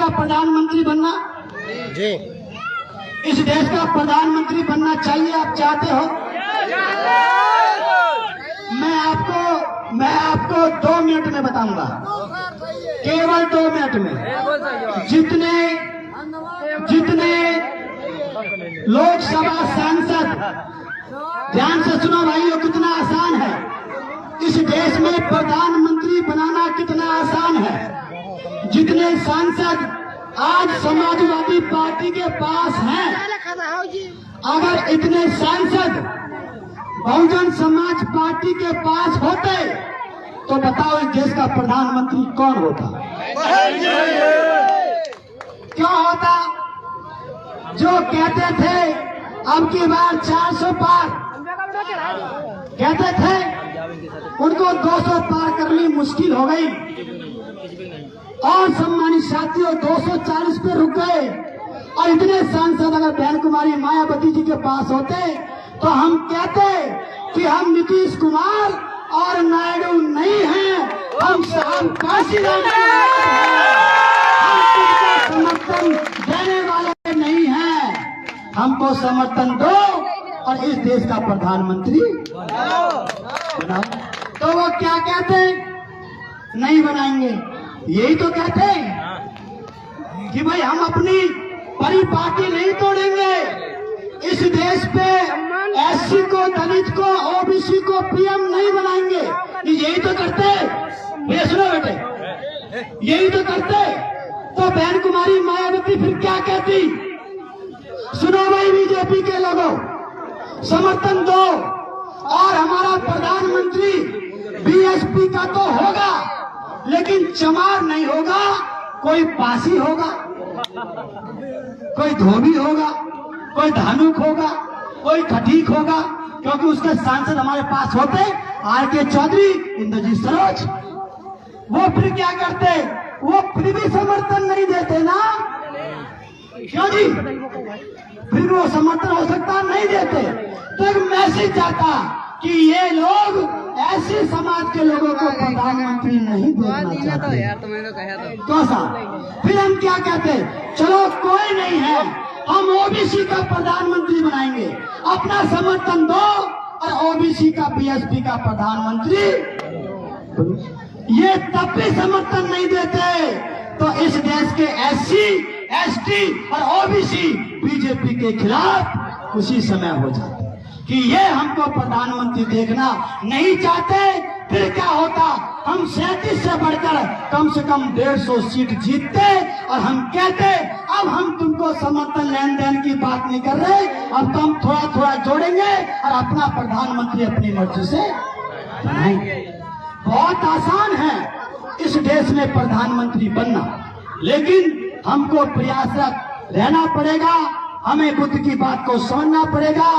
का प्रधानमंत्री बनना जी, इस देश का प्रधानमंत्री बनना चाहिए, आप चाहते हो? मैं आपको 2 मिनट में बताऊंगा, केवल 2 मिनट में। जितने लोकसभा सांसद, ध्यान से सुनो भाइयों, कितना आसान है इस देश में प्रधानमंत्री बनाना, कितना आसान है। जितने सांसद आज समाजवादी पार्टी के पास हैं, अगर इतने सांसद बहुजन समाज पार्टी के पास होते तो बताओ इस देश का प्रधानमंत्री कौन होता? क्या होता? जो कहते थे अब की बार 400 पार कहते थे, उनको 200 पार करनी मुश्किल हो गई और सम्मानित साथियों 240 पे रुक गए। और इतने सांसद अगर बहन कुमारी मायावती जी के पास होते तो हम कहते कि हम नीतीश कुमार और नायडू नहीं हैं, हम काशीराम समर्थन देने वाले नहीं हैं। हमको समर्थन दो और इस देश का प्रधानमंत्री बनाओ। तो वो क्या कहते? नहीं बनाएंगे। यही तो कहते कि भाई हम अपनी परिपाटी नहीं तोड़ेंगे, इस देश पे एससी को, दलित को, ओबीसी को पीएम नहीं बनाएंगे। यही तो करते। ये सुनो बेटे, यही तो करते। तो बहन कुमारी मायावती फिर क्या कहती? सुनो भाई बीजेपी के लोगों, समर्थन दो और हमारा प्रधानमंत्री बीएसपी का तो होगा, लेकिन चमार नहीं होगा, कोई पासी होगा, कोई धोबी होगा, कोई धानुक होगा, कोई खटीक होगा, क्योंकि उसके सांसद हमारे पास होते आर.के. चौधरी, इंद्रजीत सरोज। वो फिर क्या करते? वो फिर भी समर्थन नहीं देते ना, क्यों जी? फिर वो समर्थन हो सकता नहीं देते। तो एक मैसेज जाता कि ये लोग ऐसे समाज के लोगों को प्रधानमंत्री नहीं देखना चाहते। तो साहब फिर हम क्या कहते? चलो कोई नहीं है, हम ओबीसी का प्रधानमंत्री बनाएंगे, अपना समर्थन दो और ओबीसी का, बीएसपी का प्रधानमंत्री। ये तब भी समर्थन नहीं देते तो इस देश के एससी, एसटी और ओबीसी बीजेपी के खिलाफ उसी समय हो जाते कि ये हमको प्रधानमंत्री देखना नहीं चाहते। फिर क्या होता? हम 37 से बढ़कर कम से कम 150 सीट जीतते और हम कहते अब हम तुमको समर्थन लेन देन की बात नहीं कर रहे, अब तो हम थोड़ा थोड़ा जोड़ेंगे और अपना प्रधानमंत्री अपनी मर्जी से बनाएंगे। बहुत आसान है इस देश में प्रधानमंत्री बनना, लेकिन हमको प्रयासरत रहना पड़ेगा। हमें बुद्ध की बात को समझना पड़ेगा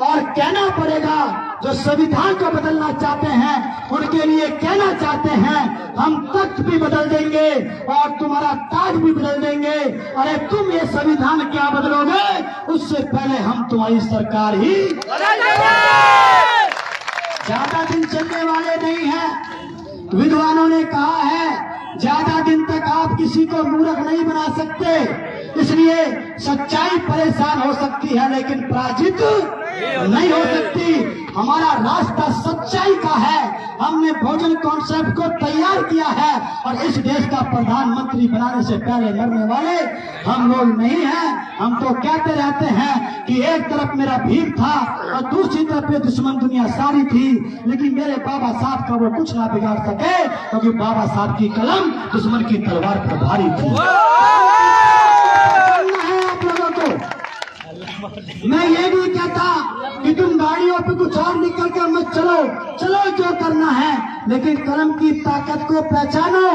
और कहना पड़ेगा। जो संविधान को बदलना चाहते हैं उनके लिए कहना चाहते हैं हम तख्त भी बदल देंगे और तुम्हारा ताज भी बदल देंगे। अरे तुम ये संविधान क्या बदलोगे, उससे पहले हम तुम्हारी सरकार ही बदल देंगे। ज्यादा दिन चलने वाले नहीं है। विद्वानों ने कहा है ज्यादा दिन तक आप किसी को मूर्ख नहीं बना सकते, इसलिए सच्चाई परेशान हो सकती है लेकिन पराजित नहीं हो सकती। हमारा रास्ता सच्चाई का है। हमने भोजन कॉन्सेप्ट को तैयार किया है और इस देश का प्रधानमंत्री बनाने से पहले मरने वाले हम लोग नहीं हैं। हम तो कहते रहते हैं कि एक तरफ मेरा भीम था और दूसरी तरफ पे दुश्मन दुनिया सारी थी, लेकिन मेरे बाबा साहब का वो कुछ ना बिगाड़ सके क्योंकि बाबा साहब की कलम दुश्मन की तलवार पर भारी थी। आप लोगों को मैं ये नहीं कहता कि तुम गाड़ियों पे कुछ और निकल कर मत चलो, चलो जो करना है, लेकिन कलम की ताकत को पहचानो।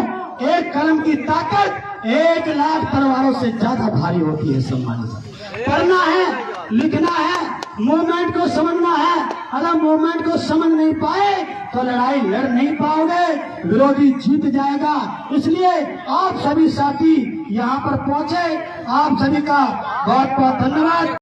एक कलम की ताकत 1 लाख तलवारों से ज्यादा भारी होती है। सम्मानित पढ़ना है, लिखना है, मूवमेंट को समझना है। अगर मूवमेंट को समझ नहीं पाए तो लड़ाई लड़ नहीं पाओगे, विरोधी जीत जाएगा। इसलिए आप सभी साथी यहाँ पर पहुंचे, आप सभी का बहुत बहुत धन्यवाद।